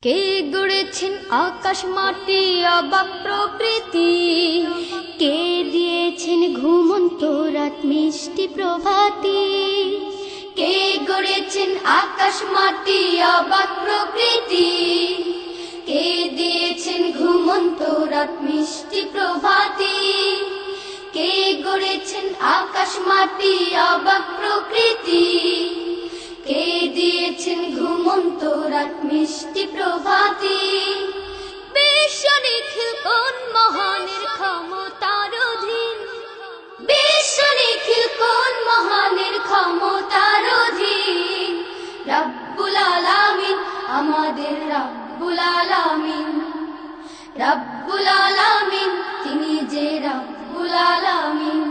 কে গড়েছেন আকাশ মাটি অবাক প্রকৃতি, কে দিয়েছেন ঘুমন্ত রাত মিষ্টি প্রভাতি। কে গড়েছেন আকাশ মাটি অবাক প্রকৃতি, কে দিয়েছেন ঘুমন্ত রাত মিষ্টি প্রভাতি। কে গড়েছেন আকাশ মাটি অবাক প্রকৃতি, কে দিয়েছেন ঘুমন্ত রাত মিষ্টি প্রভাতি। বিশ্ব নিখিল কোন মহানের ক্ষমতার অধীন, বিশ্ব নিখিল কোন মহানের ক্ষমতার অধীন। রব্বুল আলামিন আমাদের রব্বুল আলামিন, রব্বুল আলামিন তিনি যে রব্বুল আলামিন।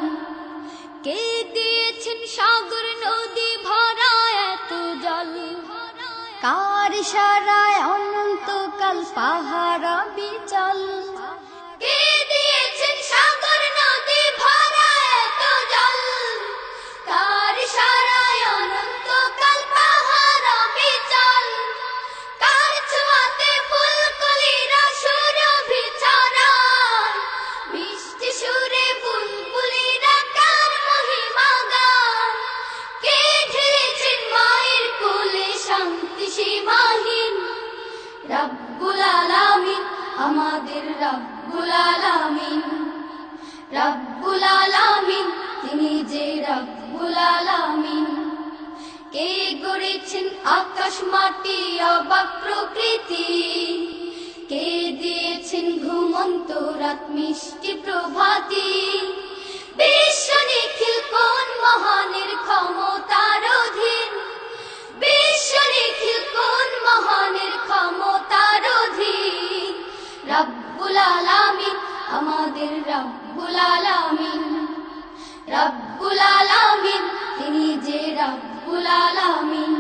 কে দিয়েছেন সাগর নদী ভরা এত জল, কার ইশারায় অনন্তকাল পাহাড় বিচল। কে দিয়েছেন সাগর নদী ভরা এত জল, কার ইশারায় অনন্তকাল পাহাড় বিচল। কার ছোঁয়াতে ফুলকলিরা সুরভি ছড়ায়, মিষ্টি সুরে বুলবুলিরা কার মহিমা গায়। কে ঢেলেছেন মায়ের কোলে শান্তি সীমাহীন, রব্বুল আলামিন আমাদের রব্বুল আলামিন, রব্বুল আলামিন তিনি যে রব্বুল আলামিন। কে গড়েছেন আকাশ মাটি অবাক প্রকৃতি, কে দিয়েছেন ঘুমন্ত রাত মিষ্টি প্রভাতি। বিশ্ব নিখিল কোন মহানের ক্ষমতার অধীন, বিশ্ব নিখিল কোন মহানের ক্ষমতার অধীন। রব্বুল আলামিন আমাদের রব্বুল আলামিন, রব্বুল আলামিন তিনি যে রব্বুল আলামিন।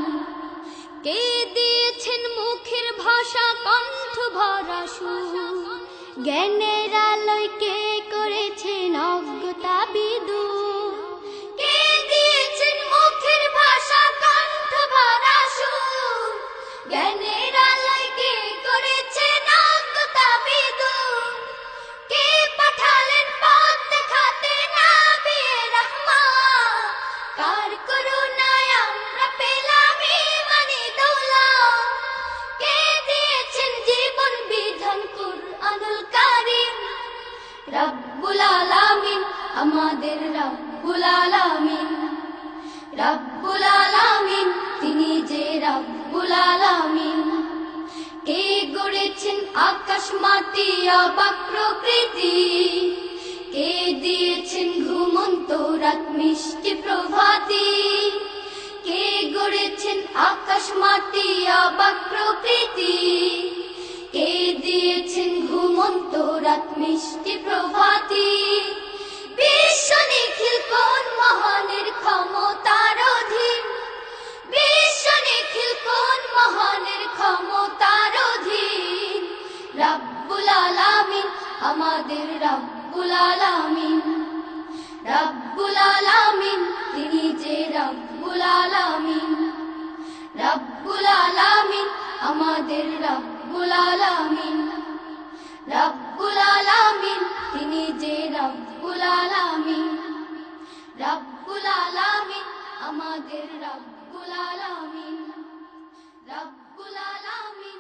কে দিয়েছেন মুখের ভাষা কণ্ঠ ভরা সুর, জ্ঞানের আলোয় কে করেছেন অজ্ঞতা বিদূর। কে দিয়েছেন মুখের ভাষা কণ্ঠ ভরা সুর, জ্ঞানের আলোয় কে করেছেন অজ্ঞতা বিদূর। কে পাঠালেন পথ দেখাতে নবিয়ে রহমত, কার করুণায় আমরা পেলাম ঈমানি দৌলত। কে দিয়েছেন জীবন বিধান কুরআনুল কারীম, রব্বুল আলামিন আমাদের রব্বুল আলামিন, রব্বুল আলামিন তিনি যে রব্বুল আলামিন। কে গড়েছেন আকাশ মাটি অবাক প্রকৃতি, কে দিয়েছেন ঘুমন্ত রাত মিষ্টি প্রভাতি। কে গড়েছেন আকাশ মাটি অবাক প্রকৃতি, কে দিয়েছেন ঘুমন্ত রাত মিষ্টি প্রভাতি। বিশ্ব নিখিল কোন মহানের ক্ষমতার অধীন, বিশ্ব নিখিল কোন মহানের ক্ষমতার অধীন। রব্বুল আলামিন আমাদের রব্বুল আলামিন, রব্বুল আলামিন তিনি যে রব্বুল আলামিন, রব্বুল আলামিন আমাদের রব্বুল আলামিন, রব্বুল আলামিন তিনি যে রব্বুল আলামিন, রব্বুল আলামিন আমাদের রব্বুল আলামিন, রব্বুল আলামিন।